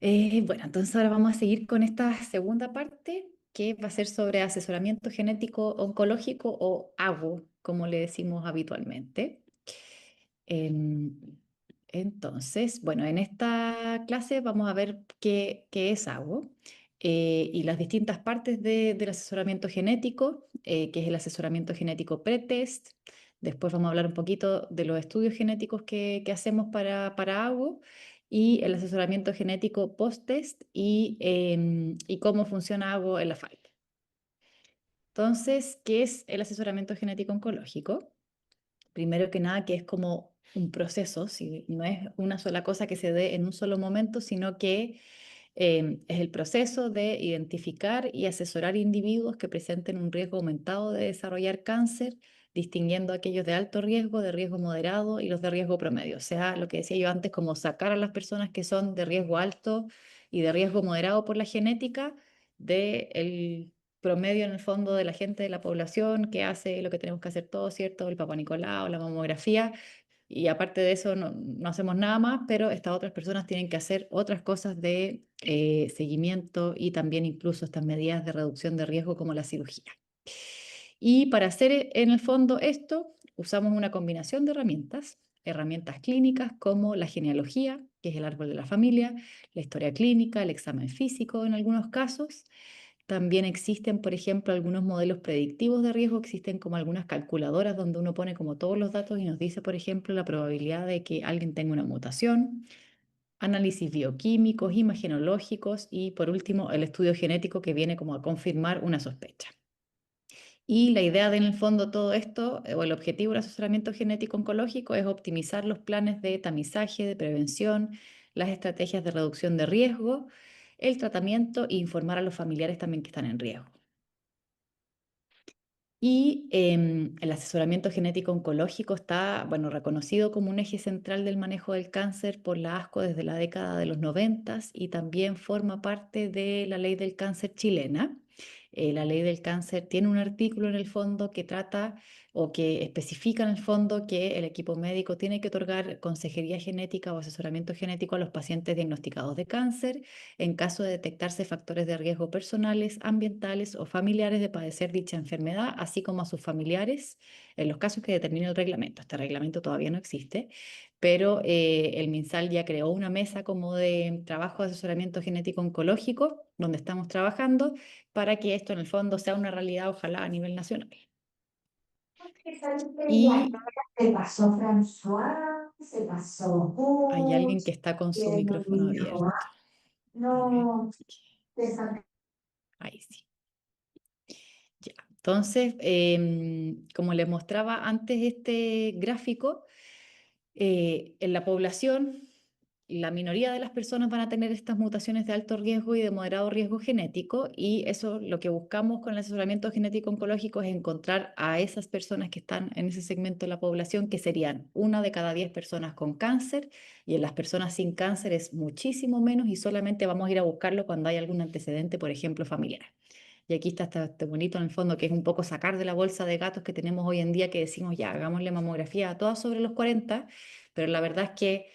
Bueno, entonces ahora vamos a seguir con esta segunda parte que va a ser sobre asesoramiento genético oncológico o AGO, como le decimos habitualmente. Em, entonces, bueno, en esta clase vamos a ver qué es AGO y las distintas partes del asesoramiento genético, que es el asesoramiento genético pretest. Después vamos a hablar un poquito de los estudios genéticos que hacemos para AGO y el asesoramiento genético post-test y cómo funciona AGO en la FALC. Entonces, ¿qué es el asesoramiento genético oncológico? Primero que nada, que es como un proceso, si no es una sola cosa que se dé en un solo momento, sino que es el proceso de identificar y asesorar individuos que presenten un riesgo aumentado de desarrollar cáncer, distinguiendo aquellos de alto riesgo, de riesgo moderado y los de riesgo promedio. O sea, lo que decía yo antes, como sacar a las personas que son de riesgo alto y de riesgo moderado por la genética del promedio en el fondo de la gente de la población que hace lo que tenemos que hacer todos, ¿cierto? El Papá Nicolau, la mamografía, y aparte de eso no hacemos nada más, pero estas otras personas tienen que hacer otras cosas de seguimiento y también incluso estas medidas de reducción de riesgo como la cirugía. Y para hacer en el fondo esto, usamos una combinación de herramientas, herramientas clínicas como la genealogía, que es el árbol de la familia, la historia clínica, el examen físico en algunos casos. También existen, por ejemplo, algunos modelos predictivos de riesgo, existen como algunas calculadoras donde uno pone como todos los datos y nos dice, por ejemplo, la probabilidad de que alguien tenga una mutación, análisis bioquímicos, imagenológicos y, por último, el estudio genético que viene como a confirmar una sospecha. Y la idea de, en el fondo, todo esto, o el objetivo del asesoramiento genético oncológico es optimizar los planes de tamizaje, de prevención, las estrategias de reducción de riesgo, el tratamiento e informar a los familiares también que están en riesgo. Y el asesoramiento genético oncológico está, bueno, reconocido como un eje central del manejo del cáncer por la ASCO desde la década de los 90 y también forma parte de la ley del cáncer chilena. La ley del cáncer tiene un artículo en el fondo que trata o que especifica en el fondo que el equipo médico tiene que otorgar consejería genética o asesoramiento genético a los pacientes diagnosticados de cáncer en caso de detectarse factores de riesgo personales, ambientales o familiares de padecer dicha enfermedad, así como a sus familiares, en los casos que determine el reglamento. Este reglamento todavía no existe, pero el MinSal ya creó una mesa como de trabajo de asesoramiento genético oncológico, donde estamos trabajando para que esto en el fondo sea una realidad, ojalá a nivel nacional. Ya Y se pasó François, se pasó hay alguien que Gus, está con su que me micrófono dijo, abierto. A ver, no, te saqué. ahí sí. Ya. Entonces, como les mostraba antes este gráfico, en la población, la minoría de las personas van a tener estas mutaciones de alto riesgo y de moderado riesgo genético, y eso lo que buscamos con el asesoramiento genético oncológico es encontrar a esas personas que están en ese segmento de la población, que serían una de cada 10 personas con cáncer, y en las personas sin cáncer es muchísimo menos, y solamente vamos a ir a buscarlo cuando hay algún antecedente, por ejemplo, familiar. Y aquí está este bonito en el fondo, que es un poco sacar de la bolsa de gatos que tenemos hoy en día, que decimos, ya, hagámosle mamografía a todas sobre los 40, pero la verdad es que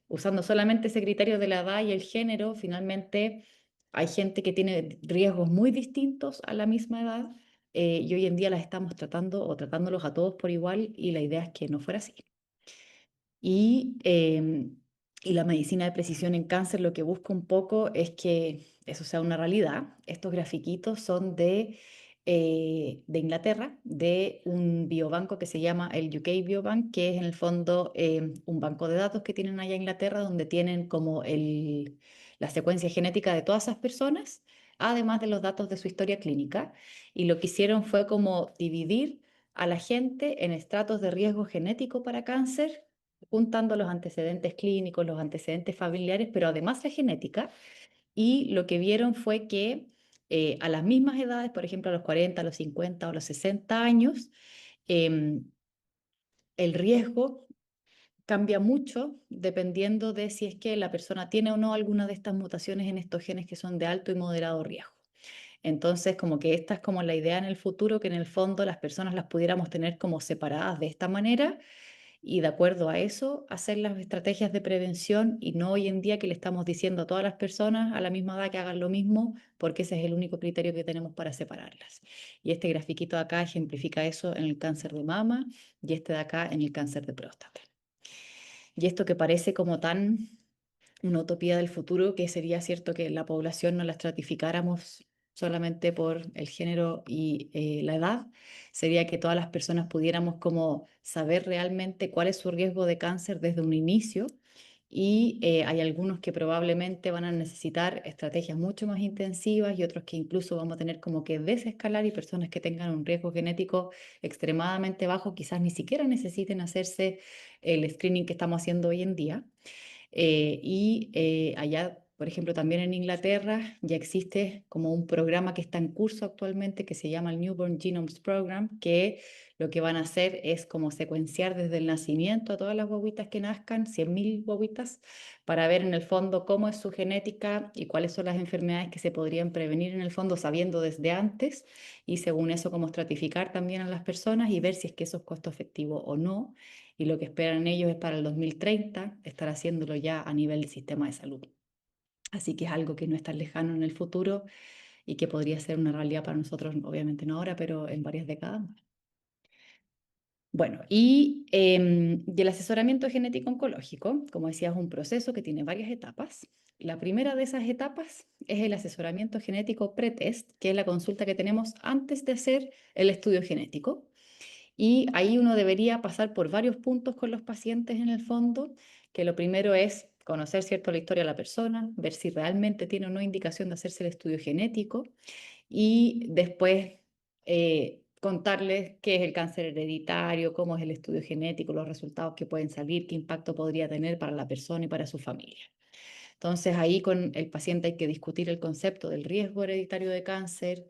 usando solamente ese criterio de la edad y el género, finalmente hay gente que tiene riesgos muy distintos a la misma edad, y hoy en día las estamos tratando o tratándolos a todos por igual, y la idea es que no fuera así. Y, y la medicina de precisión en cáncer lo que busca un poco es que eso sea una realidad. Estos grafiquitos son de Inglaterra, de un biobanco que se llama el UK Biobank, que es en el fondo un banco de datos que tienen allá en Inglaterra, donde tienen como la secuencia genética de todas esas personas, además de los datos de su historia clínica. Y lo que hicieron fue como dividir a la gente en estratos de riesgo genético para cáncer, juntando los antecedentes clínicos, los antecedentes familiares, pero además la genética. Y lo que vieron fue que a las mismas edades, por ejemplo, a los 40, a los 50 o a los 60 años, em, el riesgo cambia mucho dependiendo de si es que la persona tiene o no alguna de estas mutaciones en estos genes que son de alto y moderado riesgo. Entonces, como que esta es como la idea en el futuro, que en el fondo las personas las pudiéramos tener como separadas de esta manera y de acuerdo a eso hacer las estrategias de prevención y no hoy en día que le estamos diciendo a todas las personas a la misma edad que hagan lo mismo porque ese es el único criterio que tenemos para separarlas. Y este grafiquito de acá ejemplifica eso en el cáncer de mama y este de acá en el cáncer de próstata. Y esto que parece como tan una utopía del futuro, que sería cierto que la población no la estratificáramos solamente por el género y la edad, sería que todas las personas pudiéramos como saber realmente cuál es su riesgo de cáncer desde un inicio. Y hay algunos que probablemente van a necesitar estrategias mucho más intensivas y otros que incluso vamos a tener como que desescalar y personas que tengan un riesgo genético extremadamente bajo quizás ni siquiera necesiten hacerse el screening que estamos haciendo hoy en día. Allá, por ejemplo, también en Inglaterra ya existe como un programa que está en curso actualmente que se llama el Newborn Genomes Program, que lo que van a hacer es como secuenciar desde el nacimiento a todas las guaguitas que nazcan, 100.000 guaguitas, para ver en el fondo cómo es su genética y cuáles son las enfermedades que se podrían prevenir en el fondo sabiendo desde antes y según eso cómo estratificar también a las personas y ver si es que eso es costo efectivo o no y lo que esperan ellos es para el 2030 estar haciéndolo ya a nivel del sistema de salud. Así que es algo que no es tan lejano en el futuro y que podría ser una realidad para nosotros, obviamente no ahora, pero en varias décadas más. Bueno, y el asesoramiento genético oncológico, como decía, es un proceso que tiene varias etapas. La primera de esas etapas es el asesoramiento genético pretest, que es la consulta que tenemos antes de hacer el estudio genético. Y ahí uno debería pasar por varios puntos con los pacientes en el fondo, que lo primero es conocer cierto la historia de la persona, ver si realmente tiene o no indicación de hacerse el estudio genético y después contarles qué es el cáncer hereditario, cómo es el estudio genético, los resultados que pueden salir, qué impacto podría tener para la persona y para su familia. Entonces ahí con el paciente hay que discutir el concepto del riesgo hereditario de cáncer,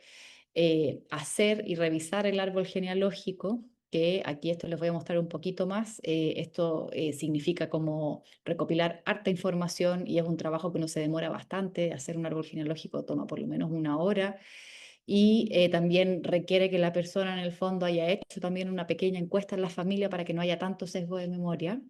hacer y revisar el árbol genealógico, que aquí esto les voy a mostrar un poquito más. Esto significa como recopilar harta información y es un trabajo que no se demora bastante. Hacer un árbol genealógico toma por lo menos una hora y también requiere que la persona en el fondo haya hecho también una pequeña encuesta en la familia para que no haya tanto sesgo de memoria.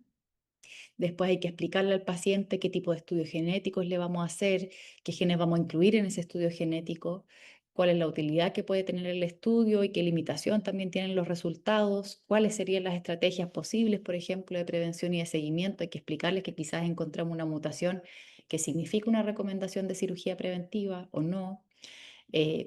Después hay que explicarle al paciente qué tipo de estudios genéticos le vamos a hacer, qué genes vamos a incluir en ese estudio genético, cuál es la utilidad que puede tener el estudio y qué limitación también tienen los resultados, cuáles serían las estrategias posibles, por ejemplo, de prevención y de seguimiento. Hay que explicarles que quizás encontramos una mutación que significa una recomendación de cirugía preventiva o no.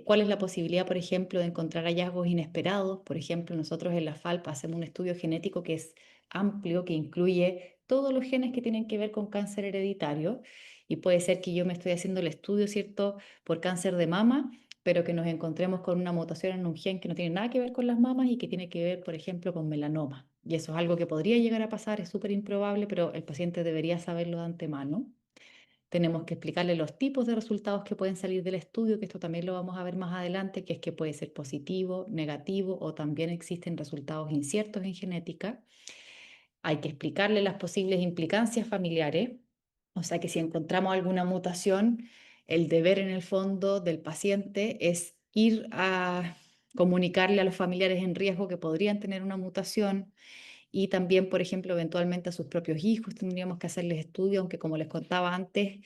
¿Cuál es la posibilidad, por ejemplo, de encontrar hallazgos inesperados? Por ejemplo, nosotros en la FALPA hacemos un estudio genético que es amplio, que incluye todos los genes que tienen que ver con cáncer hereditario. Y puede ser que yo me estoy haciendo el estudio, ¿cierto?, por cáncer de mama, pero que nos encontremos con una mutación en un gen que no tiene nada que ver con las mamas y que tiene que ver, por ejemplo, con melanoma. Y eso es algo que podría llegar a pasar, es súper improbable, pero el paciente debería saberlo de antemano. Tenemos que explicarle los tipos de resultados que pueden salir del estudio, que esto también lo vamos a ver más adelante, que es que puede ser positivo, negativo o también existen resultados inciertos en genética. Hay que explicarle las posibles implicancias familiares, o sea que si encontramos alguna mutación, el deber en el fondo del paciente es ir a comunicarle a los familiares en riesgo que podrían tener una mutación y también, por ejemplo, eventualmente a sus propios hijos tendríamos que hacerles estudios, aunque como les contaba antes,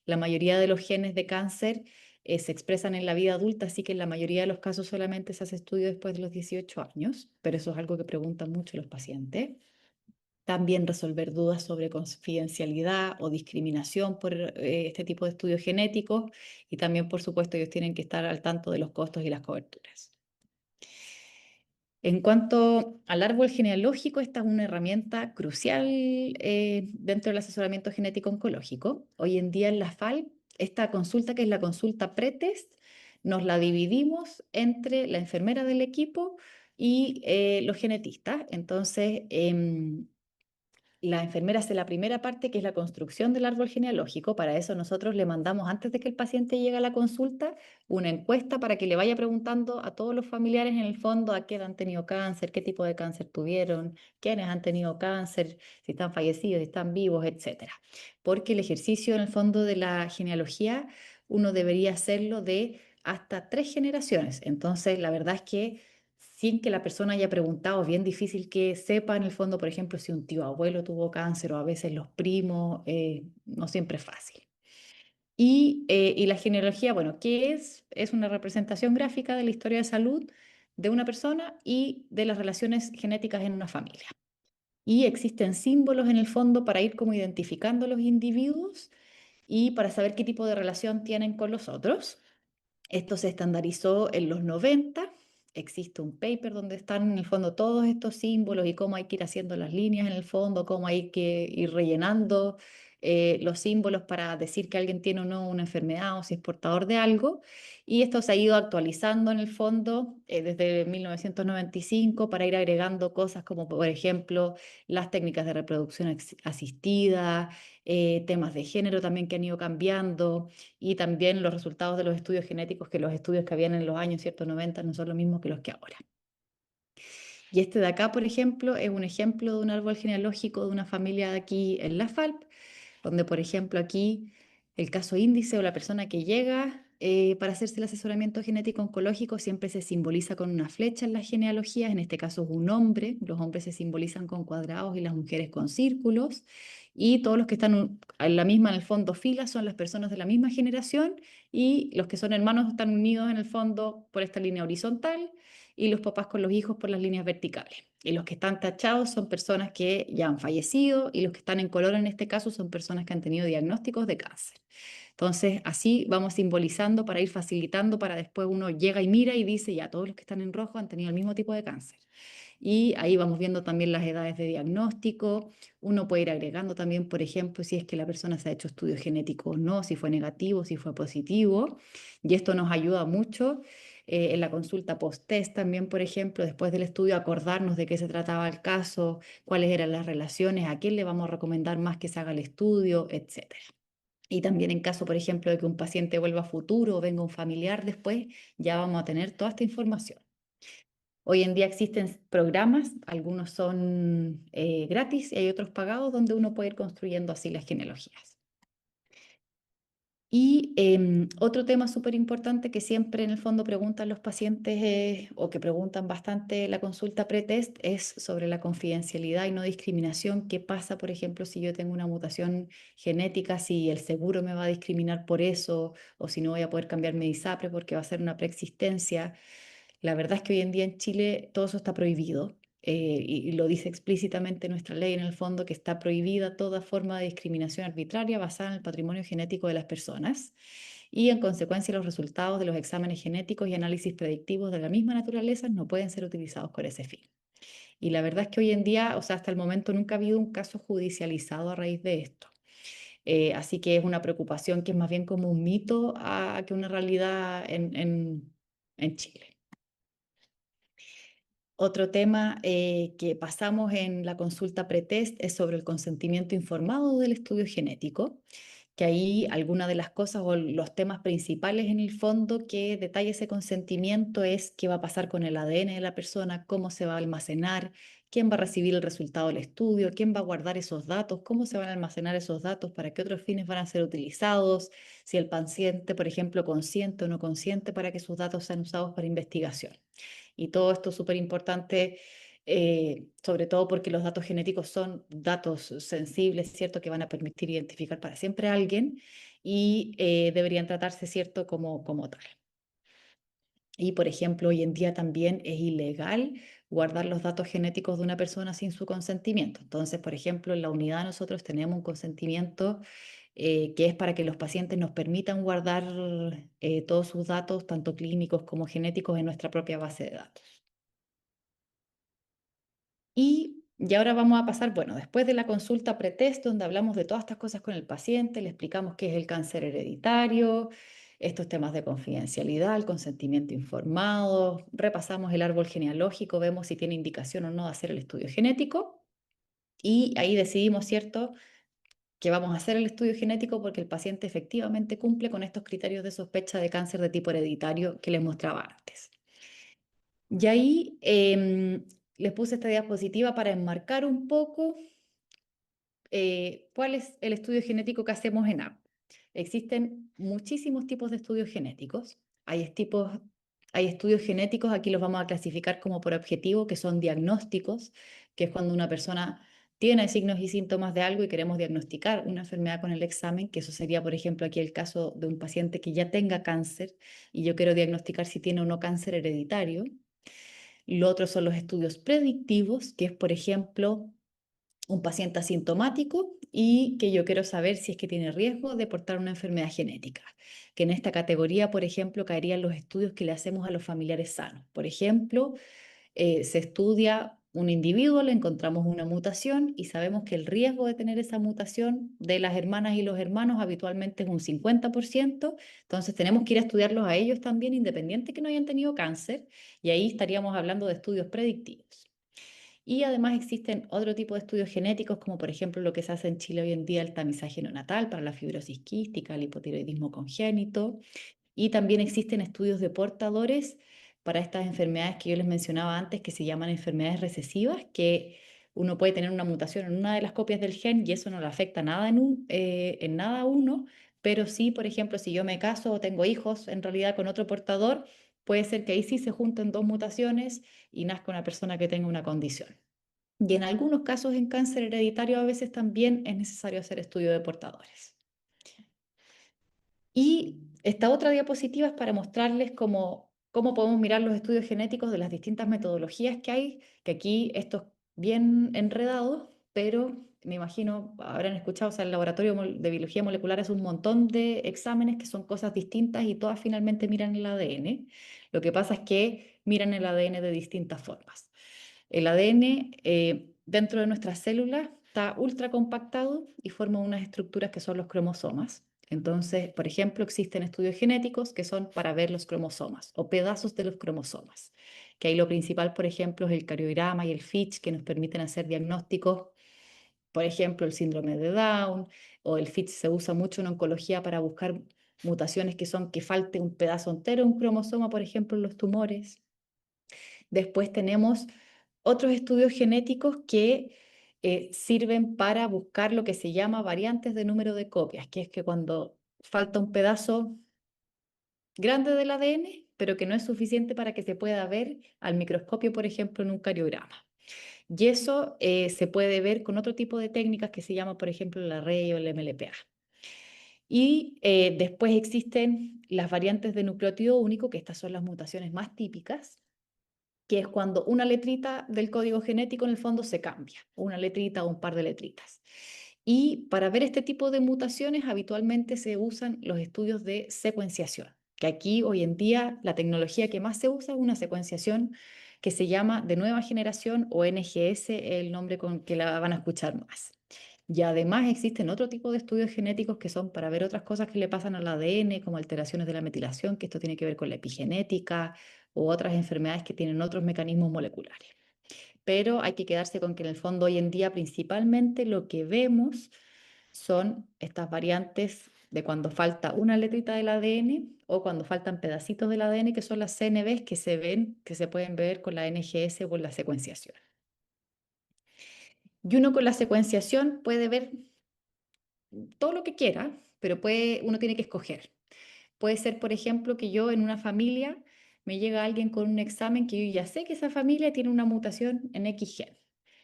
la mayoría de los genes de cáncer se expresan en la vida adulta, así que en la mayoría de los casos solamente se hace estudio después de los 18 años, pero eso es algo que preguntan mucho los pacientes. También resolver dudas sobre confidencialidad o discriminación por este tipo de estudios genéticos y también, por supuesto, ellos tienen que estar al tanto de los costos y las coberturas. En cuanto al árbol genealógico, esta es una herramienta crucial dentro del asesoramiento genético oncológico. Hoy en día en la FAL, esta consulta, que es la consulta pretest, nos la dividimos entre la enfermera del equipo y los genetistas. Entonces, la enfermera hace la primera parte, que es la construcción del árbol genealógico. Para eso nosotros le mandamos, antes de que el paciente llegue a la consulta, una encuesta para que le vaya preguntando a todos los familiares en el fondo a qué edad han tenido cáncer, qué tipo de cáncer tuvieron, quiénes han tenido cáncer, si están fallecidos, si están vivos, etcétera. Porque el ejercicio en el fondo de la genealogía uno debería hacerlo de hasta 3 generaciones. Entonces, la verdad es que sin que la persona haya preguntado. Es bien difícil que sepa en el fondo, por ejemplo, si un tío abuelo tuvo cáncer o a veces los primos, no siempre es fácil. Y la genealogía, bueno, ¿qué es? Es una representación gráfica de la historia de salud de una persona y de las relaciones genéticas en una familia. Y existen símbolos en el fondo para ir como identificando los individuos y para saber qué tipo de relación tienen con los otros. Esto se estandarizó en los 90. Existe un paper donde están en el fondo todos estos símbolos y cómo hay que ir haciendo las líneas en el fondo, cómo hay que ir rellenando los símbolos para decir que alguien tiene o no una enfermedad o si es portador de algo. Y esto se ha ido actualizando en el fondo desde 1995 para ir agregando cosas como, por ejemplo, las técnicas de reproducción asistida, temas de género también que han ido cambiando y también los resultados de los estudios genéticos, que los estudios que habían en los años, ¿cierto? 90 no son los mismos que los que ahora. Y este de acá, por ejemplo, es un ejemplo de un árbol genealógico de una familia de aquí en la FALP, donde, por ejemplo, aquí el caso índice o la persona que llega para hacerse el asesoramiento genético oncológico siempre se simboliza con una flecha en las genealogías, en este caso es un hombre, los hombres se simbolizan con cuadrados y las mujeres con círculos, y todos los que están en la misma, en el fondo, fila son las personas de la misma generación, y los que son hermanos están unidos en el fondo por esta línea horizontal, y los papás con los hijos por las líneas verticales. Y los que están tachados son personas que ya han fallecido y los que están en color en este caso son personas que han tenido diagnósticos de cáncer. Entonces, así vamos simbolizando para ir facilitando, para después uno llega y mira y dice, ya, todos los que están en rojo han tenido el mismo tipo de cáncer. Y ahí vamos viendo también las edades de diagnóstico. Uno puede ir agregando también, por ejemplo, si es que la persona se ha hecho estudio genético o no, si fue negativo, si fue positivo. Y esto nos ayuda mucho en la consulta post-test también, por ejemplo, después del estudio, acordarnos de qué se trataba el caso, cuáles eran las relaciones, a quién le vamos a recomendar más que se haga el estudio, etcétera. Y también en caso, por ejemplo, de que un paciente vuelva a futuro o venga un familiar después, ya vamos a tener toda esta información. Hoy en día existen programas, algunos son gratis y hay otros pagados donde uno puede ir construyendo así las genealogías. Y otro tema súper importante que siempre en el fondo preguntan los pacientes o que preguntan bastante la consulta pretest es sobre la confidencialidad y no discriminación. ¿Qué pasa, por ejemplo, si yo tengo una mutación genética, si el seguro me va a discriminar por eso o si no voy a poder cambiar mi ISAPRE porque va a ser una preexistencia? La verdad es que hoy en día en Chile todo eso está prohibido. Y lo dice explícitamente nuestra ley en el fondo que está prohibida toda forma de discriminación arbitraria basada en el patrimonio genético de las personas y en consecuencia los resultados de los exámenes genéticos y análisis predictivos de la misma naturaleza no pueden ser utilizados con ese fin. Y la verdad es que hoy en día, o sea, hasta el momento nunca ha habido un caso judicializado a raíz de esto. Así que es una preocupación que es más bien como un mito que una realidad en Chile. Otro tema que pasamos en la consulta pretest es sobre el consentimiento informado del estudio genético, que ahí algunas de las cosas o los temas principales en el fondo que detalla ese consentimiento es qué va a pasar con el ADN de la persona, cómo se va a almacenar, quién va a recibir el resultado del estudio, quién va a guardar esos datos, cómo se van a almacenar esos datos, para qué otros fines van a ser utilizados, si el paciente, por ejemplo, consciente o no consciente para que sus datos sean usados para investigación. Y todo esto es súper importante, sobre todo porque los datos genéticos son datos sensibles, ¿cierto? Que van a permitir identificar para siempre a alguien y deberían tratarse, ¿cierto? Como tal. Y, por ejemplo, hoy en día también es ilegal guardar los datos genéticos de una persona sin su consentimiento. Entonces, por ejemplo, en la unidad nosotros tenemos un consentimiento que es para que los pacientes nos permitan guardar todos sus datos, tanto clínicos como genéticos, en nuestra propia base de datos. Y ahora vamos a pasar, bueno, después de la consulta pretest, donde hablamos de todas estas cosas con el paciente, le explicamos qué es el cáncer hereditario, estos temas de confidencialidad, el consentimiento informado, repasamos el árbol genealógico, vemos si tiene indicación o no de hacer el estudio genético, y ahí decidimos, ¿cierto?, que vamos a hacer el estudio genético porque el paciente efectivamente cumple con estos criterios de sospecha de cáncer de tipo hereditario que les mostraba antes. Y ahí les puse esta diapositiva para enmarcar un poco cuál es el estudio genético que hacemos en AP. Existen muchísimos tipos de estudios genéticos. Hay tipos Hay estudios genéticos, aquí los vamos a clasificar como por objetivo, que son diagnósticos, que es cuando una persona tiene signos y síntomas de algo y queremos diagnosticar una enfermedad con el examen, que eso sería, por ejemplo, aquí el caso de un paciente que ya tenga cáncer y yo quiero diagnosticar si tiene o no cáncer hereditario. Lo otro son los estudios predictivos, que es, por ejemplo, un paciente asintomático y que yo quiero saber si es que tiene riesgo de portar una enfermedad genética, que en esta categoría, por ejemplo, caerían los estudios que le hacemos a los familiares sanos. Por ejemplo, se estudia un individuo, le encontramos una mutación y sabemos que el riesgo de tener esa mutación de las hermanas y los hermanos habitualmente es un 50%, entonces tenemos que ir a estudiarlos a ellos también, independiente que no hayan tenido cáncer, y ahí estaríamos hablando de estudios predictivos. Y además existen otro tipo de estudios genéticos, como por ejemplo lo que se hace en Chile hoy en día, el tamizaje neonatal para la fibrosis quística, el hipotiroidismo congénito. Y también existen estudios de portadores para estas enfermedades que yo les mencionaba antes, que se llaman enfermedades recesivas, que uno puede tener una mutación en una de las copias del gen y eso no le afecta nada en nada a uno, pero sí, por ejemplo, si yo me caso o tengo hijos en realidad con otro portador, puede ser que ahí sí se junten dos mutaciones y nazca una persona que tenga una condición. Y en algunos casos en cáncer hereditario a veces también es necesario hacer estudio de portadores. Y esta otra diapositiva es para mostrarles cómo podemos mirar los estudios genéticos de las distintas metodologías que hay, que aquí esto es bien enredado, pero me imagino, habrán escuchado, o sea, el laboratorio de biología molecular es un montón de exámenes que son cosas distintas y todas finalmente miran el ADN. Lo que pasa es que miran el ADN de distintas formas. El ADN dentro de nuestras células está ultra compactado y forma unas estructuras que son los cromosomas. Entonces, por ejemplo, existen estudios genéticos que son para ver los cromosomas o pedazos de los cromosomas, que ahí lo principal, por ejemplo, es el cariograma y el FISH, que nos permiten hacer diagnósticos, por ejemplo, el síndrome de Down, o el FISH se usa mucho en oncología para buscar mutaciones que son que falte un pedazo entero, un cromosoma, por ejemplo, en los tumores. Después tenemos otros estudios genéticos que sirven para buscar lo que se llama variantes de número de copias, que es que cuando falta un pedazo grande del ADN, pero que no es suficiente para que se pueda ver al microscopio, por ejemplo, en un cariograma. Y eso se puede ver con otro tipo de técnicas que se llama, por ejemplo, el array o el MLPA. Y después existen las variantes de nucleótido único, que estas son las mutaciones más típicas, que es cuando una letrita del código genético en el fondo se cambia, una letrita o un par de letritas. Y para ver este tipo de mutaciones habitualmente se usan los estudios de secuenciación, que aquí hoy en día la tecnología que más se usa es una secuenciación que se llama de nueva generación o NGS, el nombre con que la van a escuchar más. Y además existen otro tipo de estudios genéticos que son para ver otras cosas que le pasan al ADN, como alteraciones de la metilación, que esto tiene que ver con la epigenética, u otras enfermedades que tienen otros mecanismos moleculares. Pero hay que quedarse con que en el fondo hoy en día principalmente lo que vemos son estas variantes de cuando falta una letrita del ADN o cuando faltan pedacitos del ADN, que son las CNVs que se ven, que se pueden ver con la NGS o con la secuenciación. Y uno con la secuenciación puede ver todo lo que quiera, pero uno tiene que escoger. Puede ser, por ejemplo, que yo en una familia me llega alguien con un examen que yo ya sé que esa familia tiene una mutación en X gen.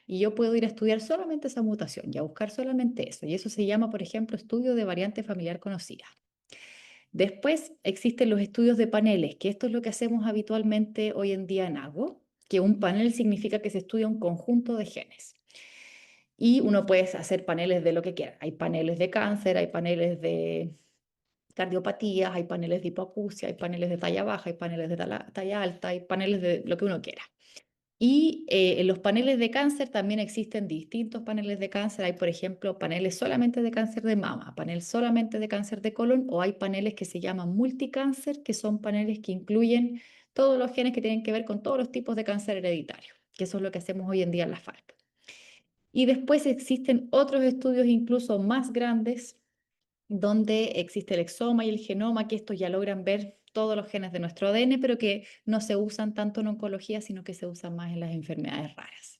Y yo puedo ir a estudiar solamente esa mutación y a buscar solamente eso. Y eso se llama, por ejemplo, estudio de variante familiar conocida. Después existen los estudios de paneles, que esto es lo que hacemos habitualmente hoy en día en AGO, que un panel significa que se estudia un conjunto de genes. Y uno puede hacer paneles de lo que quiera. Hay paneles de cáncer, hay paneles de cardiopatías, hay paneles de hipoacusia, hay paneles de talla baja, hay paneles de talla alta, hay paneles de lo que uno quiera. Y en los paneles de cáncer también existen distintos paneles de cáncer. Hay, por ejemplo, paneles solamente de cáncer de mama, panel solamente de cáncer de colon, o hay paneles que se llaman multicáncer, que son paneles que incluyen todos los genes que tienen que ver con todos los tipos de cáncer hereditario, que eso es lo que hacemos hoy en día en la FARP. Y después existen otros estudios incluso más grandes donde existe el exoma y el genoma, que estos ya logran ver todos los genes de nuestro ADN, pero que no se usan tanto en oncología, sino que se usan más en las enfermedades raras.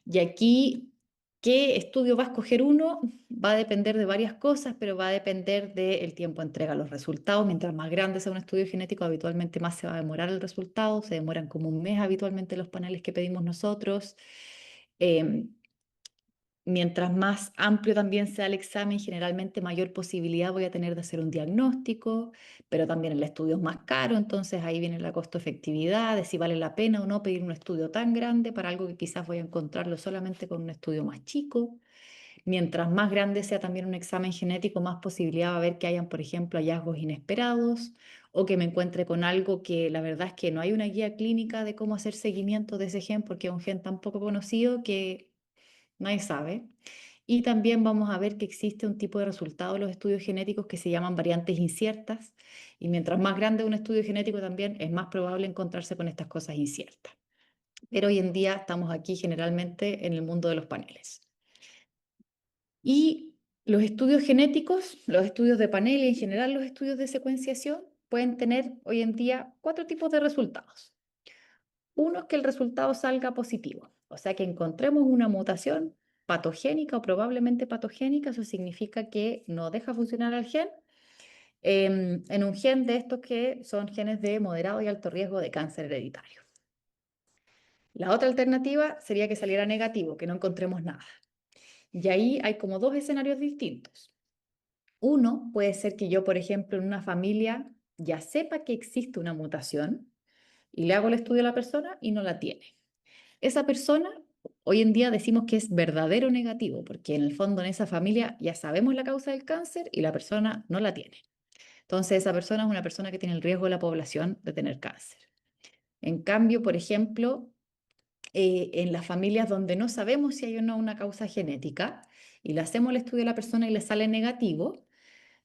Y aquí ¿Qué estudio va a escoger uno? Va a depender de varias cosas, pero va a depender del tiempo de entrega los resultados. Mientras más grande sea un estudio genético, habitualmente más se va a demorar el resultado. Se demoran como un mes habitualmente los paneles que pedimos nosotros. Em, Mientras más amplio también sea el examen, generalmente mayor posibilidad voy a tener de hacer un diagnóstico, pero también el estudio es más caro, entonces ahí viene la costo-efectividad, de si vale la pena o no pedir un estudio tan grande para algo que quizás voy a encontrarlo solamente con un estudio más chico. Mientras más grande sea también un examen genético, más posibilidad va a haber que hayan, por ejemplo, hallazgos inesperados o que me encuentre con algo que la verdad es que no hay una guía clínica de cómo hacer seguimiento de ese gen porque es un gen tan poco conocido que nadie sabe. Y también vamos a ver que existe un tipo de resultado de los estudios genéticos que se llaman variantes inciertas. Y mientras más grande un estudio genético también es más probable encontrarse con estas cosas inciertas. Pero hoy en día estamos aquí generalmente en el mundo de los paneles. Y los estudios genéticos, los estudios de panel y en general los estudios de secuenciación pueden tener hoy en día cuatro tipos de resultados. Uno es que el resultado salga positivo, o sea que encontremos una mutación patogénica o probablemente patogénica, eso significa que no deja funcionar al gen, en un gen de estos que son genes de moderado y alto riesgo de cáncer hereditario. La otra alternativa sería que saliera negativo, que no encontremos nada. Y ahí hay como dos escenarios distintos. Uno puede ser que yo, por ejemplo, en una familia ya sepa que existe una mutación y le hago el estudio a la persona y no la tiene. Esa persona, hoy en día decimos que es verdadero negativo, porque en el fondo en esa familia ya sabemos la causa del cáncer y la persona no la tiene. Entonces esa persona es una persona que tiene el riesgo de la población de tener cáncer. En cambio, por ejemplo, en las familias donde no sabemos si hay o no una causa genética y le hacemos el estudio a la persona y le sale negativo,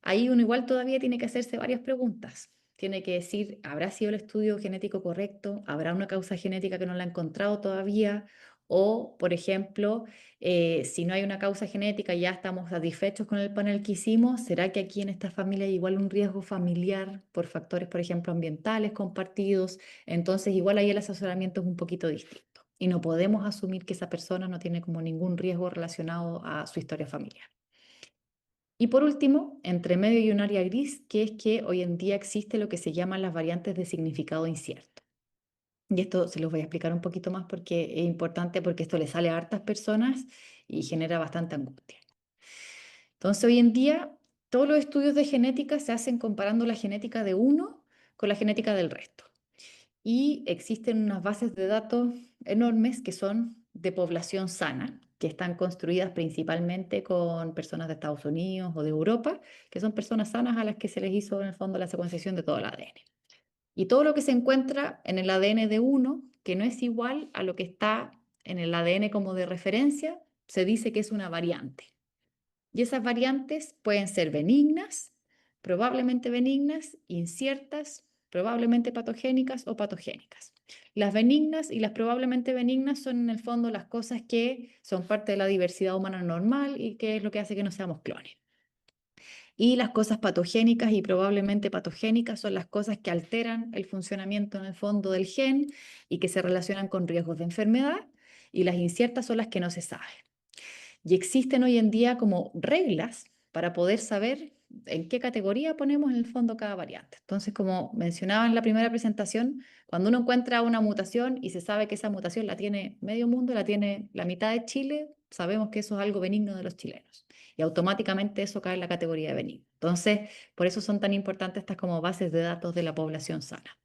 ahí uno igual todavía tiene que hacerse varias preguntas. Tiene que decir, ¿habrá sido el estudio genético correcto? ¿Habrá una causa genética que no la ha encontrado todavía? O, por ejemplo, si no hay una causa genética y ya estamos satisfechos con el panel que hicimos, ¿será que aquí en esta familia hay igual un riesgo familiar por factores, por ejemplo, ambientales compartidos? Entonces, igual ahí el asesoramiento es un poquito distinto. Y no podemos asumir que esa persona no tiene como ningún riesgo relacionado a su historia familiar. Y por último, entre medio hay un área gris, que es que hoy en día existe lo que se llaman las variantes de significado incierto. Y esto se los voy a explicar un poquito más porque es importante porque esto le sale a hartas personas y genera bastante angustia. Entonces, hoy en día, todos los estudios de genética se hacen comparando la genética de uno con la genética del resto. Y existen unas bases de datos enormes que son de población sana, que están construidas principalmente con personas de Estados Unidos o de Europa, que son personas sanas a las que se les hizo en el fondo la secuenciación de todo el ADN. Y todo lo que se encuentra en el ADN de uno, que no es igual a lo que está en el ADN como de referencia, se dice que es una variante. Y esas variantes pueden ser benignas, inciertas, probablemente patogénicas o patogénicas. Las benignas y las probablemente benignas son en el fondo las cosas que son parte de la diversidad humana normal y que es lo que hace que no seamos clones. Y las cosas patogénicas y probablemente patogénicas son las cosas que alteran el funcionamiento en el fondo del gen y que se relacionan con riesgos de enfermedad. Y las inciertas son las que no se saben. Y existen hoy en día como reglas para poder saber en qué categoría ponemos en el fondo cada variante. Entonces, como mencionaba en la primera presentación, cuando uno encuentra una mutación y se sabe que esa mutación la tiene medio mundo, la tiene la mitad de Chile, sabemos que eso es algo benigno de los chilenos. Y automáticamente eso cae en la categoría de benigno. Entonces, por eso son tan importantes estas como bases de datos de la población sana.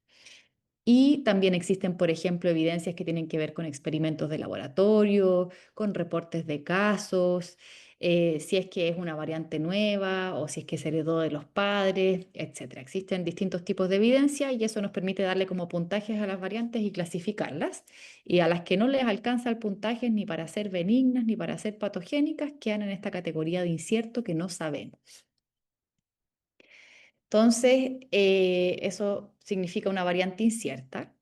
Y también existen, por ejemplo, evidencias que tienen que ver con experimentos de laboratorio, con reportes de casos, si es que es una variante nueva o si es que se heredó de los padres, etcétera. Existen distintos tipos de evidencia y eso nos permite darle como puntajes a las variantes y clasificarlas. Y a las que no les alcanza el puntaje ni para ser benignas ni para ser patogénicas, quedan en esta categoría de incierto que no sabemos. Entonces, eso significa una variante incierta.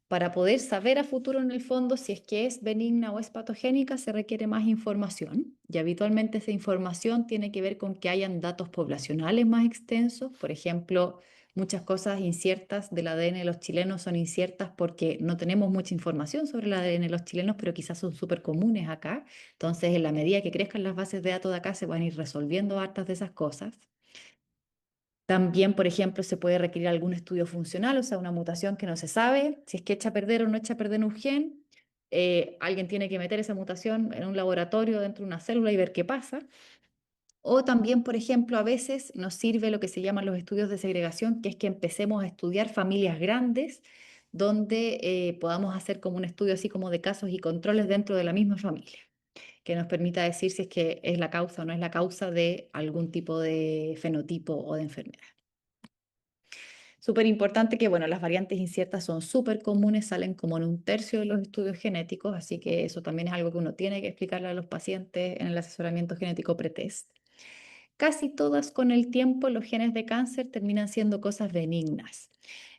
Para poder saber a futuro en el fondo si es que es benigna o es patogénica, se requiere más información. Y habitualmente esa información tiene que ver con que hayan datos poblacionales más extensos. Por ejemplo, muchas cosas inciertas del ADN de los chilenos son inciertas porque no tenemos mucha información sobre el ADN de los chilenos, pero quizás son súper comunes acá. Entonces, en la medida que crezcan las bases de datos de acá, se van a ir resolviendo hartas de esas cosas. También, por ejemplo, se puede requerir algún estudio funcional, o sea, una mutación que no se sabe si es que echa a perder o no echa a perder un gen. Alguien tiene que meter esa mutación en un laboratorio dentro de una célula y ver qué pasa. O también, por ejemplo, a veces nos sirve lo que se llaman los estudios de segregación, que es que empecemos a estudiar familias grandes donde podamos hacer como un estudio así como de casos y controles dentro de la misma familia, que nos permita decir si es que es la causa o no es la causa de algún tipo de fenotipo o de enfermedad. Súper importante que, bueno, las variantes inciertas son súper comunes, salen como en un tercio de los estudios genéticos, así que eso también es algo que uno tiene que explicarle a los pacientes en el asesoramiento genético pretest. Casi todas con el tiempo los genes de cáncer terminan siendo cosas benignas.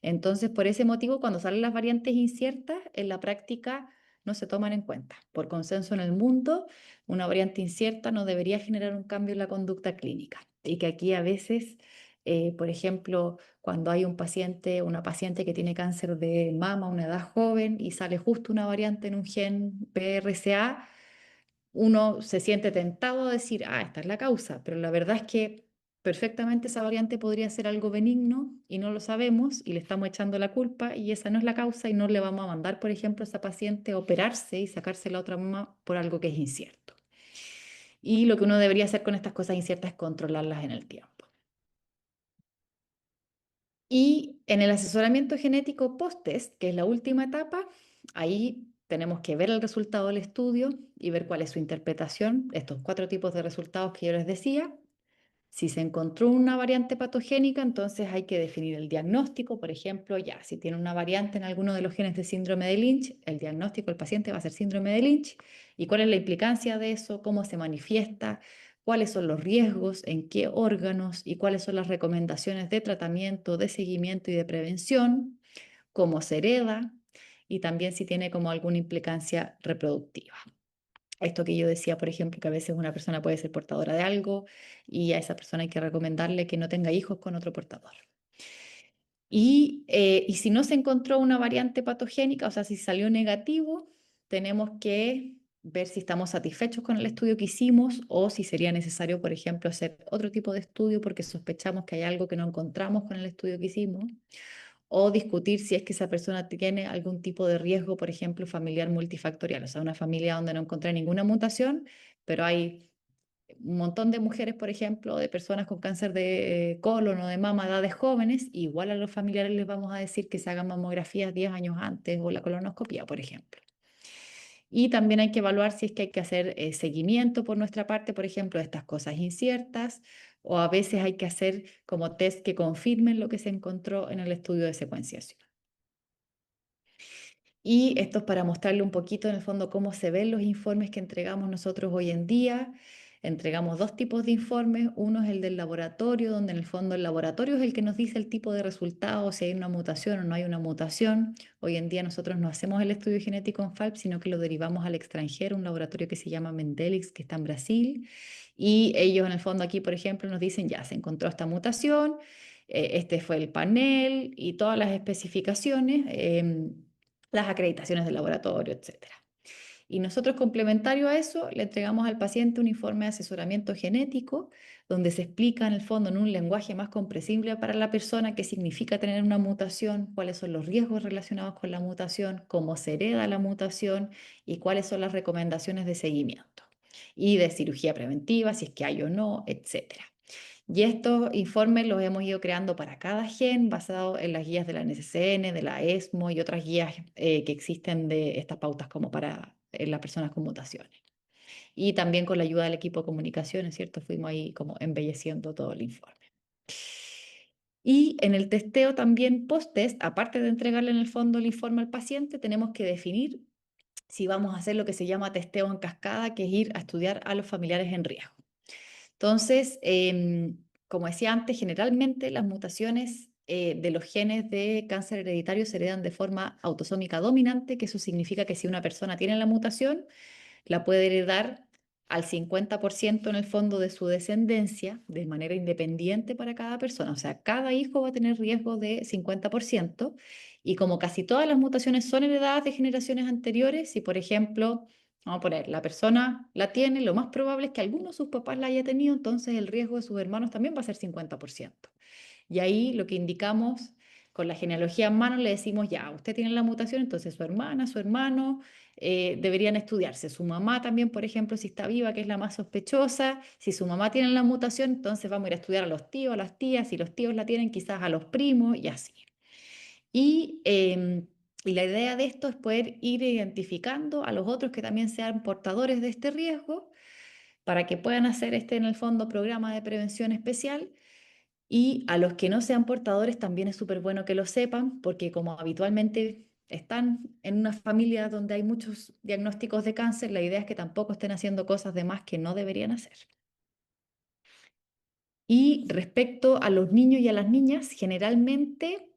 Entonces, por ese motivo, cuando salen las variantes inciertas, en la práctica no se toman en cuenta. Por consenso en el mundo, una variante incierta no debería generar un cambio en la conducta clínica. Y que aquí a veces, por ejemplo, cuando hay un paciente, una paciente que tiene cáncer de mama a una edad joven y sale justo una variante en un gen PRCA, uno se siente tentado a decir, ah, esta es la causa, pero la verdad es que perfectamente esa variante podría ser algo benigno y no lo sabemos y le estamos echando la culpa y esa no es la causa y no le vamos a mandar, por ejemplo, a esa paciente a operarse y sacarse la otra mama por algo que es incierto. Y lo que uno debería hacer con estas cosas inciertas es controlarlas en el tiempo. Y en el asesoramiento genético post-test, que es la última etapa, ahí tenemos que ver el resultado del estudio y ver cuál es su interpretación, estos cuatro tipos de resultados que yo les decía. Si se encontró una variante patogénica, entonces hay que definir el diagnóstico. Por ejemplo, ya, si tiene una variante en alguno de los genes de síndrome de Lynch, el diagnóstico del paciente va a ser síndrome de Lynch. ¿Y cuál es la implicancia de eso? ¿Cómo se manifiesta? ¿Cuáles son los riesgos? ¿En qué órganos? ¿Y cuáles son las recomendaciones de tratamiento, de seguimiento y de prevención? ¿Cómo se hereda? Y también si tiene como alguna implicancia reproductiva. Esto que yo decía, por ejemplo, que a veces una persona puede ser portadora de algo y a esa persona hay que recomendarle que no tenga hijos con otro portador. Y si no se encontró una variante patogénica, o sea, si salió negativo, tenemos que ver si estamos satisfechos con el estudio que hicimos o si sería necesario, por ejemplo, hacer otro tipo de estudio porque sospechamos que hay algo que no encontramos con el estudio que hicimos o discutir si es que esa persona tiene algún tipo de riesgo, por ejemplo, familiar multifactorial, o sea, una familia donde no encontré ninguna mutación, pero hay un montón de mujeres, por ejemplo, de personas con cáncer de colon o de mama a edades jóvenes, igual a los familiares les vamos a decir que se hagan mamografías 10 años antes o la colonoscopia, por ejemplo. Y también hay que evaluar si es que hay que hacer seguimiento por nuestra parte, por ejemplo, de estas cosas inciertas, o a veces hay que hacer como test que confirmen lo que se encontró en el estudio de secuenciación. Y esto es para mostrarle un poquito en el fondo cómo se ven los informes que entregamos nosotros hoy en día. Entregamos dos tipos de informes. Uno es el del laboratorio, donde en el fondo el laboratorio es el que nos dice el tipo de resultado, si hay una mutación o no hay una mutación. Hoy en día nosotros no hacemos el estudio genético en FALP, sino que lo derivamos al extranjero, un laboratorio que se llama Mendelix, que está en Brasil. Y ellos en el fondo aquí, por ejemplo, nos dicen, ya se encontró esta mutación, este fue el panel y todas las especificaciones. Las acreditaciones del laboratorio, etcétera. Y nosotros, complementario a eso, le entregamos al paciente un informe de asesoramiento genético donde se explica en el fondo en un lenguaje más comprensible para la persona qué significa tener una mutación, cuáles son los riesgos relacionados con la mutación, cómo se hereda la mutación y cuáles son las recomendaciones de seguimiento y de cirugía preventiva, si es que hay o no, etcétera. Y estos informes los hemos ido creando para cada gen, basado en las guías de la NCCN, de la ESMO y otras guías que existen de estas pautas como para las personas con mutaciones. Y también con la ayuda del equipo de comunicaciones, ¿cierto? Fuimos ahí como embelleciendo todo el informe. Y en el testeo también post-test, aparte de entregarle en el fondo el informe al paciente, tenemos que definir si vamos a hacer lo que se llama testeo en cascada, que es ir a estudiar a los familiares en riesgo. Entonces, como decía antes, generalmente las mutaciones de los genes de cáncer hereditario se heredan de forma autosómica dominante, que eso significa que si una persona tiene la mutación, la puede heredar al 50% en el fondo de su descendencia de manera independiente para cada persona. O sea, cada hijo va a tener riesgo de 50%. Y como casi todas las mutaciones son heredadas de generaciones anteriores, si por ejemplo, vamos a poner, la persona la tiene, lo más probable es que alguno de sus papás la haya tenido, entonces el riesgo de sus hermanos también va a ser 50%. Y ahí lo que indicamos con la genealogía en mano, le decimos, ya, usted tiene la mutación, entonces su hermana, su hermano deberían estudiarse. Su mamá también, por ejemplo, si está viva, que es la más sospechosa. Si su mamá tiene la mutación, entonces vamos a ir a estudiar a los tíos, a las tías. Si los tíos la tienen, quizás a los primos y así. Y, y la idea de esto es poder ir identificando a los otros que también sean portadores de este riesgo para que puedan hacer este, en el fondo, programa de prevención especial. Y a los que no sean portadores también es súper bueno que lo sepan, porque como habitualmente están en una familia donde hay muchos diagnósticos de cáncer, la idea es que tampoco estén haciendo cosas de más que no deberían hacer. Y respecto a los niños y a las niñas, generalmente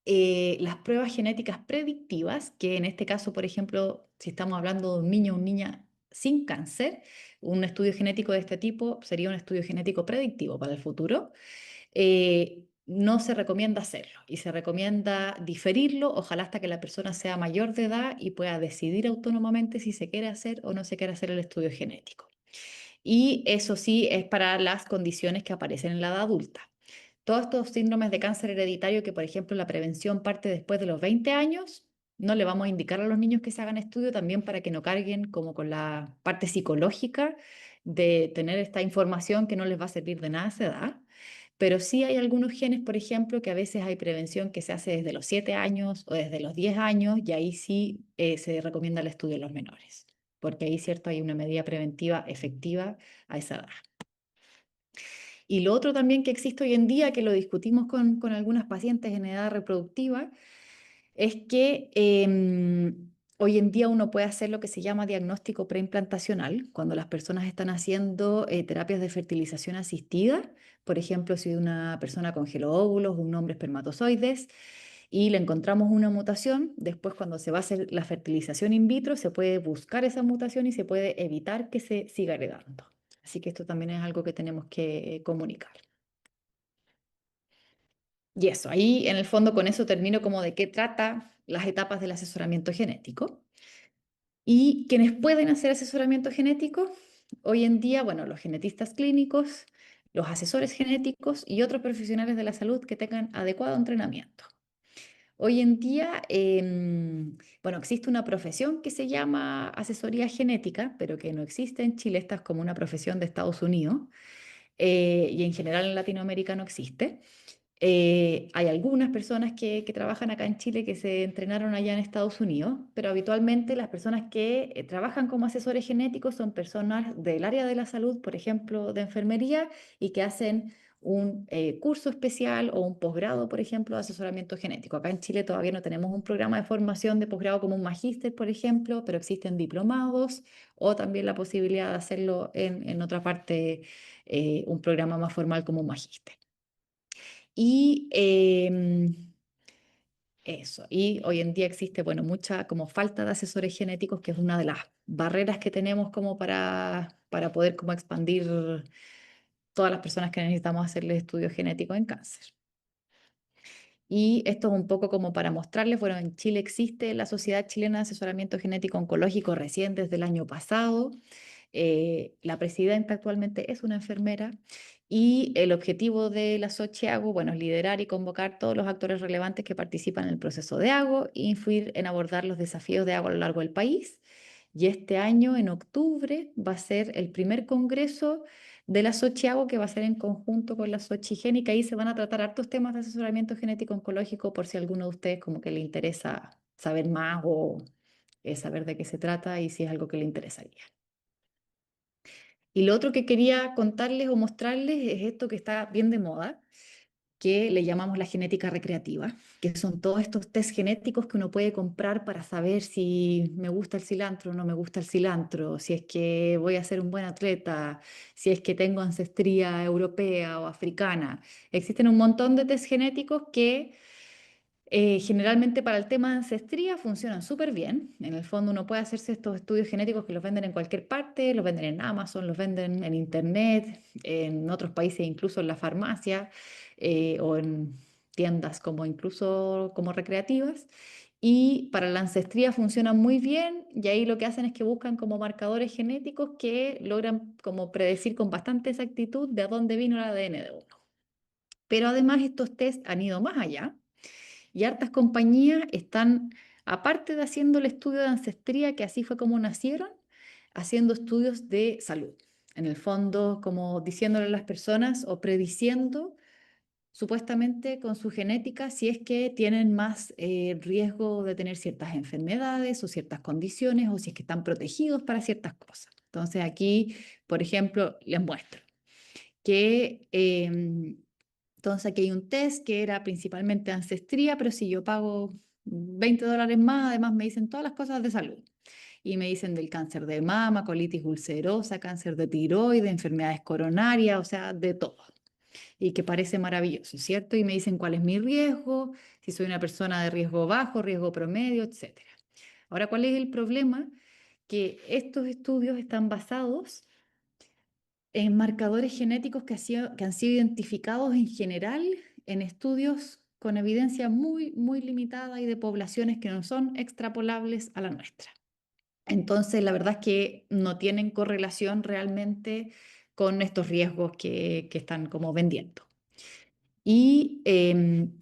las pruebas genéticas predictivas, que en este caso, por ejemplo, si estamos hablando de un niño o una niña sin cáncer, un estudio genético de este tipo sería un estudio genético predictivo para el futuro. No se recomienda hacerlo y se recomienda diferirlo, ojalá hasta que la persona sea mayor de edad y pueda decidir autónomamente si se quiere hacer o no se quiere hacer el estudio genético. Y eso sí es para las condiciones que aparecen en la edad adulta. Todos estos síndromes de cáncer hereditario que, por ejemplo, la prevención parte después de los 20 años, no le vamos a indicar a los niños que se hagan estudio también para que no carguen como con la parte psicológica de tener esta información que no les va a servir de nada a esa edad. Pero sí hay algunos genes, por ejemplo, que a veces hay prevención que se hace desde los 7 años o desde los 10 años y ahí sí se recomienda el estudio en los menores, porque ahí, cierto, hay una medida preventiva efectiva a esa edad. Y lo otro también que existe hoy en día, que lo discutimos con algunas pacientes en edad reproductiva, es que hoy en día uno puede hacer lo que se llama diagnóstico preimplantacional, cuando las personas están haciendo terapias de fertilización asistida, por ejemplo, si una persona congeló óvulos, un hombre espermatozoides, y le encontramos una mutación, después cuando se va a hacer la fertilización in vitro, se puede buscar esa mutación y se puede evitar que se siga heredando. Así que esto también es algo que tenemos que comunicar. Y eso, ahí en el fondo con eso termino como de qué trata las etapas del asesoramiento genético. Y quienes pueden hacer asesoramiento genético, hoy en día, bueno, los genetistas clínicos, los asesores genéticos y otros profesionales de la salud que tengan adecuado entrenamiento. Hoy en día, bueno, existe una profesión que se llama asesoría genética, pero que no existe en Chile, esta es como una profesión de Estados Unidos, y en general en Latinoamérica no existe. Hay algunas personas que trabajan acá en Chile que se entrenaron allá en Estados Unidos, pero habitualmente las personas que trabajan como asesores genéticos son personas del área de la salud, por ejemplo, de enfermería, y que hacen un curso especial o un posgrado, por ejemplo, de asesoramiento genético. Acá en Chile todavía no tenemos un programa de formación de posgrado como un magíster, por ejemplo, pero existen diplomados o también la posibilidad de hacerlo en otra parte, un programa más formal como un magíster. Y eso, y hoy en día existe, bueno, mucha como falta de asesores genéticos, que es una de las barreras que tenemos como para poder como expandir todas las personas que necesitamos hacerles estudios genéticos en cáncer. Y esto es un poco como para mostrarles, bueno, en Chile existe la Sociedad Chilena de Asesoramiento Genético Oncológico recién desde el año pasado. La presidenta actualmente es una enfermera y el objetivo de la SOCHIAGO, bueno, es liderar y convocar todos los actores relevantes que participan en el proceso de AGO e influir en abordar los desafíos de AGO a lo largo del país. Y este año, en octubre, va a ser el primer congreso de la SOCHIAGO que va a ser en conjunto con la SOCHIGénica. Ahí se van a tratar hartos temas de asesoramiento genético oncológico por si a alguno de ustedes como que le interesa saber más o saber de qué se trata y si es algo que le interesaría. Y lo otro que quería contarles o mostrarles es esto que está bien de moda, que le llamamos la genética recreativa, que son todos estos test genéticos que uno puede comprar para saber si me gusta el cilantro o no me gusta el cilantro, si es que voy a ser un buen atleta, si es que tengo ancestría europea o africana. Existen un montón de test genéticos que Generalmente para el tema de ancestría funcionan súper bien. En el fondo uno puede hacerse estos estudios genéticos que los venden en cualquier parte, los venden en Amazon, los venden en Internet, en otros países incluso en la farmacia o en tiendas como incluso como recreativas. Y para la ancestría funcionan muy bien y ahí lo que hacen es que buscan como marcadores genéticos que logran como predecir con bastante exactitud de a dónde vino el ADN de uno. Pero además estos test han ido más allá y hartas compañías están, aparte de haciendo el estudio de ancestría, que así fue como nacieron, haciendo estudios de salud. En el fondo, como diciéndole a las personas o prediciendo supuestamente con su genética si es que tienen más riesgo de tener ciertas enfermedades o ciertas condiciones o si es que están protegidos para ciertas cosas. Entonces aquí, por ejemplo, les muestro que entonces aquí hay un test que era principalmente ancestría, pero si yo pago $20 más, además me dicen todas las cosas de salud. Y me dicen del cáncer de mama, colitis ulcerosa, cáncer de tiroides, enfermedades coronarias, o sea, de todo. Y que parece maravilloso, ¿cierto? Y me dicen cuál es mi riesgo, si soy una persona de riesgo bajo, riesgo promedio, etcétera. Ahora, ¿cuál es el problema? Que estos estudios están basados en marcadores genéticos que han sido identificados en general en estudios con evidencia muy, muy limitada y de poblaciones que no son extrapolables a la nuestra. Entonces, la verdad es que no tienen correlación realmente con estos riesgos que están como vendiendo. Y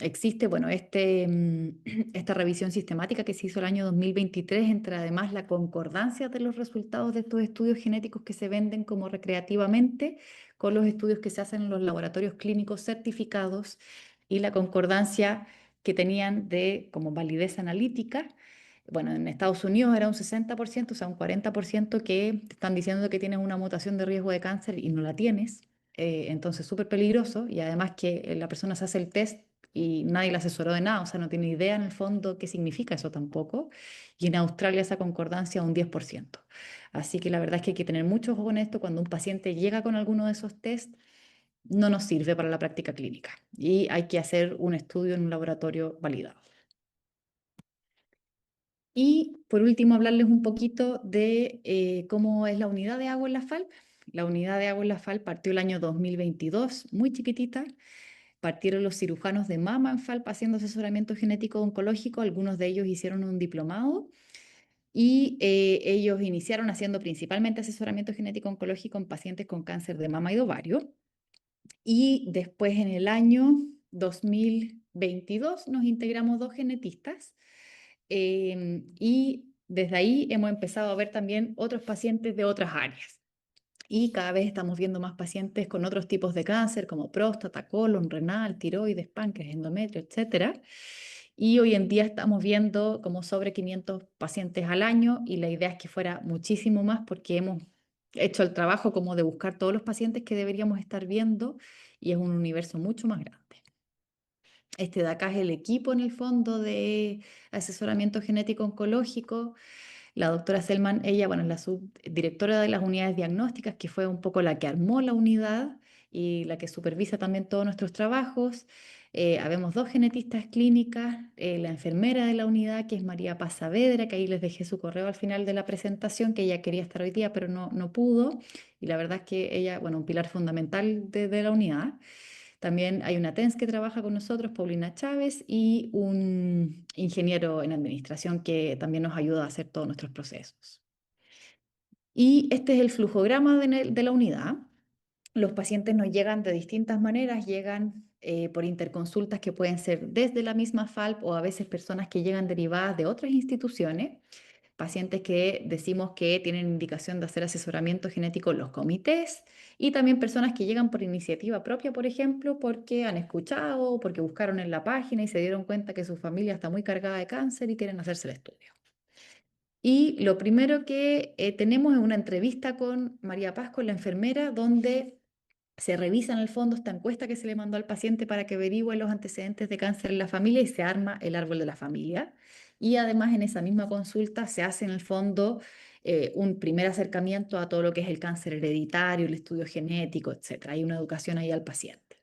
existe, bueno, esta revisión sistemática que se hizo el año 2023 entre además la concordancia de los resultados de estos estudios genéticos que se venden como recreativamente con los estudios que se hacen en los laboratorios clínicos certificados y la concordancia que tenían de como validez analítica. Bueno, en Estados Unidos era un 60%, o sea, un 40% que te están diciendo que tienes una mutación de riesgo de cáncer y no la tienes. Entonces, súper peligroso y además que la persona se hace el test y nadie le asesoró de nada, o sea, no tiene idea en el fondo qué significa eso tampoco. Y en Australia esa concordancia es un 10%. Así que la verdad es que hay que tener mucho ojo con esto. Cuando un paciente llega con alguno de esos test, no nos sirve para la práctica clínica y hay que hacer un estudio en un laboratorio validado. Y por último, hablarles un poquito de cómo es la unidad de agua en la FALP. La unidad de agua en la FALP partió el año 2022, muy chiquitita. Partieron los cirujanos de mama en FALP haciendo asesoramiento genético oncológico. Algunos de ellos hicieron un diplomado y ellos iniciaron haciendo principalmente asesoramiento genético oncológico en pacientes con cáncer de mama y de ovario. Y después en el año 2022 nos integramos dos genetistas y desde ahí hemos empezado a ver también otros pacientes de otras áreas. Y cada vez estamos viendo más pacientes con otros tipos de cáncer, como próstata, colon, renal, tiroides, páncreas, endometrio, etcétera. Y hoy en día estamos viendo como sobre 500 pacientes al año y la idea es que fuera muchísimo más porque hemos hecho el trabajo como de buscar todos los pacientes que deberíamos estar viendo y es un universo mucho más grande. Este de acá es el equipo en el fondo de asesoramiento genético oncológico. La doctora Selman, ella, bueno, es la subdirectora de las unidades diagnósticas, que fue un poco la que armó la unidad y la que supervisa también todos nuestros trabajos. Habemos dos genetistas clínicas, la enfermera de la unidad, que es María Paz Saavedra, que ahí les dejé su correo al final de la presentación, que ella quería estar hoy día, pero no pudo. Y la verdad es que ella, bueno, un pilar fundamental de la unidad. También hay una TENS que trabaja con nosotros, Paulina Chávez, y un ingeniero en administración que también nos ayuda a hacer todos nuestros procesos. Y este es el flujograma de la unidad. Los pacientes nos llegan de distintas maneras, llegan por interconsultas que pueden ser desde la misma FALP o a veces personas que llegan derivadas de otras instituciones, pacientes que decimos que tienen indicación de hacer asesoramiento genético en los comités y también personas que llegan por iniciativa propia, por ejemplo, porque han escuchado, porque buscaron en la página y se dieron cuenta que su familia está muy cargada de cáncer y quieren hacerse el estudio. Y lo primero que tenemos es una entrevista con María Paz, con la enfermera, donde se revisa en el fondo esta encuesta que se le mandó al paciente para que averigüe los antecedentes de cáncer en la familia y se arma el árbol de la familia. Y además en esa misma consulta se hace en el fondo un primer acercamiento a todo lo que es el cáncer hereditario, el estudio genético, etcétera. Hay una educación ahí al paciente.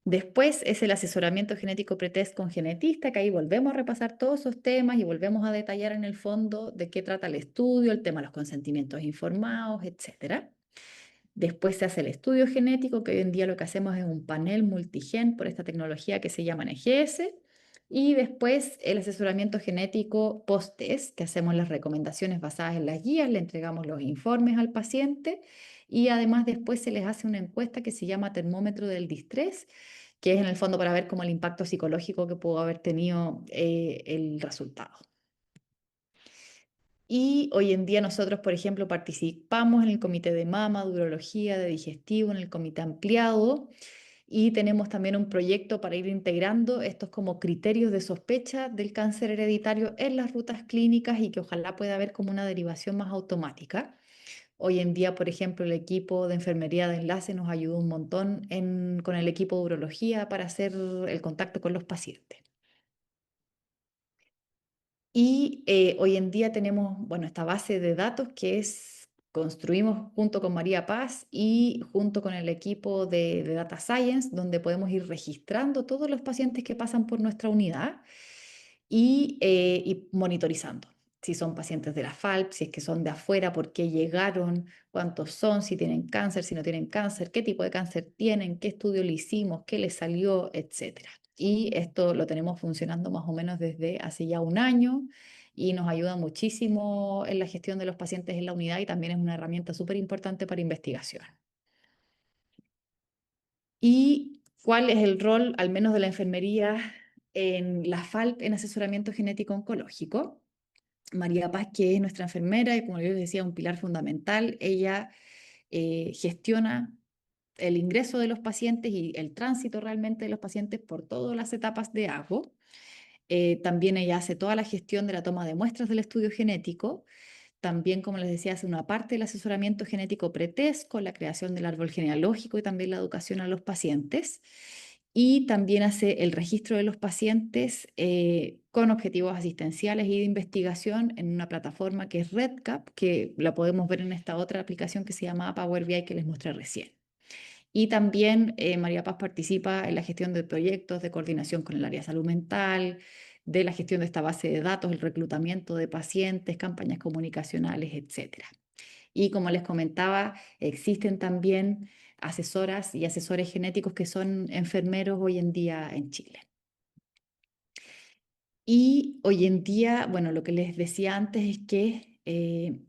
Después es el asesoramiento genético pretest con genetista, que ahí volvemos a repasar todos esos temas y volvemos a detallar en el fondo de qué trata el estudio, el tema de los consentimientos informados, etcétera. Después se hace el estudio genético, que hoy en día lo que hacemos es un panel multigen por esta tecnología que se llama NGS. Y después el asesoramiento genético post-test, que hacemos las recomendaciones basadas en las guías, le entregamos los informes al paciente y además después se les hace una encuesta que se llama termómetro del distrés, que es en el fondo para ver cómo el impacto psicológico que pudo haber tenido el resultado. Y hoy en día nosotros, por ejemplo, participamos en el comité de mama, de urología, de digestivo, en el comité ampliado y tenemos también un proyecto para ir integrando estos como criterios de sospecha del cáncer hereditario en las rutas clínicas y que ojalá pueda haber como una derivación más automática. Hoy en día, por ejemplo, el equipo de enfermería de enlace nos ayudó un montón con el equipo de urología para hacer el contacto con los pacientes. Y hoy en día tenemos, bueno, esta base de datos que construimos junto con María Paz y junto con el equipo de Data Science, donde podemos ir registrando todos los pacientes que pasan por nuestra unidad y monitorizando. Si son pacientes de la FALP, si es que son de afuera, por qué llegaron, cuántos son, si tienen cáncer, si no tienen cáncer, qué tipo de cáncer tienen, qué estudio le hicimos, qué les salió, etcétera. Y esto lo tenemos funcionando más o menos desde hace ya un año y nos ayuda muchísimo en la gestión de los pacientes en la unidad y también es una herramienta súper importante para investigación. ¿Y cuál es el rol, al menos de la enfermería, en la FALP en asesoramiento genético oncológico? María Paz, que es nuestra enfermera y como yo les decía, un pilar fundamental, ella gestiona el ingreso de los pacientes y el tránsito realmente de los pacientes por todas las etapas de AGO. También ella hace toda la gestión de la toma de muestras del estudio genético. También, como les decía, hace una parte del asesoramiento genético pretest con la creación del árbol genealógico y también la educación a los pacientes. Y también hace el registro de los pacientes con objetivos asistenciales y de investigación en una plataforma que es RedCap, que la podemos ver en esta otra aplicación que se llama Power BI que les mostré recién. Y también María Paz participa en la gestión de proyectos de coordinación con el área de salud mental, de la gestión de esta base de datos, el reclutamiento de pacientes, campañas comunicacionales, etcétera. Y como les comentaba, existen también asesoras y asesores genéticos que son enfermeros hoy en día en Chile. Y hoy en día, bueno, lo que les decía antes es que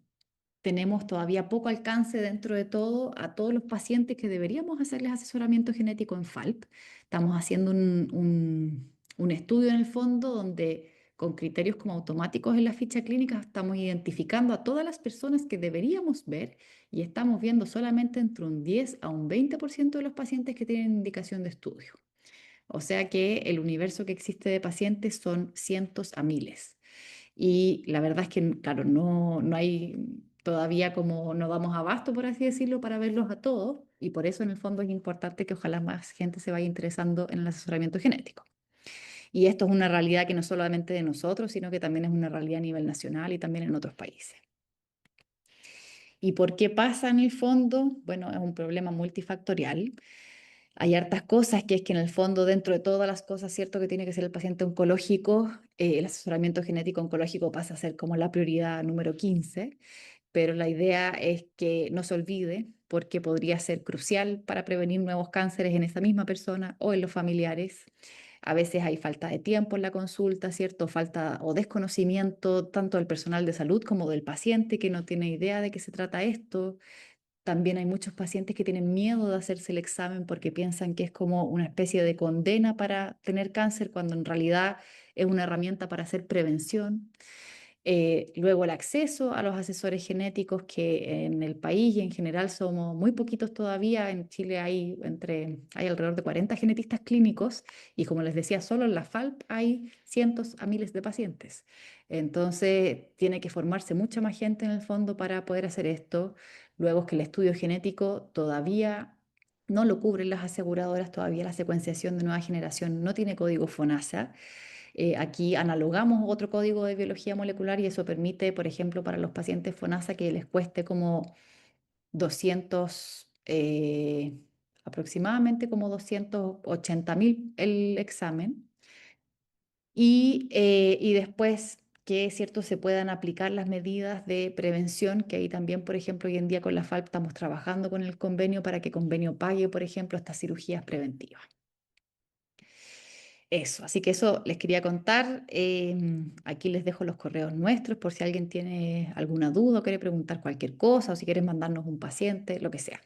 tenemos todavía poco alcance dentro de todo a todos los pacientes que deberíamos hacerles asesoramiento genético en FALP. Estamos haciendo un estudio en el fondo donde con criterios como automáticos en la ficha clínica estamos identificando a todas las personas que deberíamos ver y estamos viendo solamente entre un 10 a un 20% de los pacientes que tienen indicación de estudio. O sea que el universo que existe de pacientes son cientos a miles. Y la verdad es que, claro, no hay todavía como no damos abasto, por así decirlo, para verlos a todos. Y por eso en el fondo es importante que ojalá más gente se vaya interesando en el asesoramiento genético. Y esto es una realidad que no solamente de nosotros, sino que también es una realidad a nivel nacional y también en otros países. ¿Y por qué pasa en el fondo? Bueno, es un problema multifactorial. Hay hartas cosas que es que en el fondo, dentro de todas las cosas, cierto que tiene que ser el paciente oncológico, el asesoramiento genético oncológico pasa a ser como la prioridad número 15, pero la idea es que no se olvide porque podría ser crucial para prevenir nuevos cánceres en esa misma persona o en los familiares. A veces hay falta de tiempo en la consulta, ¿cierto? Falta o desconocimiento tanto del personal de salud como del paciente que no tiene idea de qué se trata esto. También hay muchos pacientes que tienen miedo de hacerse el examen porque piensan que es como una especie de condena para tener cáncer, cuando en realidad es una herramienta para hacer prevención. Luego el acceso a los asesores genéticos, que en el país y en general somos muy poquitos todavía. En Chile hay alrededor de 40 genetistas clínicos y como les decía, solo en la FALP hay cientos a miles de pacientes. Entonces tiene que formarse mucha más gente en el fondo para poder hacer esto. Luego es que el estudio genético todavía no lo cubren las aseguradoras, todavía la secuenciación de nueva generación no tiene código FONASA. Aquí analogamos otro código de biología molecular y eso permite, por ejemplo, para los pacientes FONASA que les cueste como 200 aproximadamente como 280.000 el examen. Y después que, es cierto, se puedan aplicar las medidas de prevención, que ahí también, por ejemplo, hoy en día con la FALP estamos trabajando con el convenio para que convenio pague, por ejemplo, estas cirugías preventivas. Eso, así que eso les quería contar. Aquí les dejo los correos nuestros por si alguien tiene alguna duda o quiere preguntar cualquier cosa o si quieren mandarnos un paciente, lo que sea.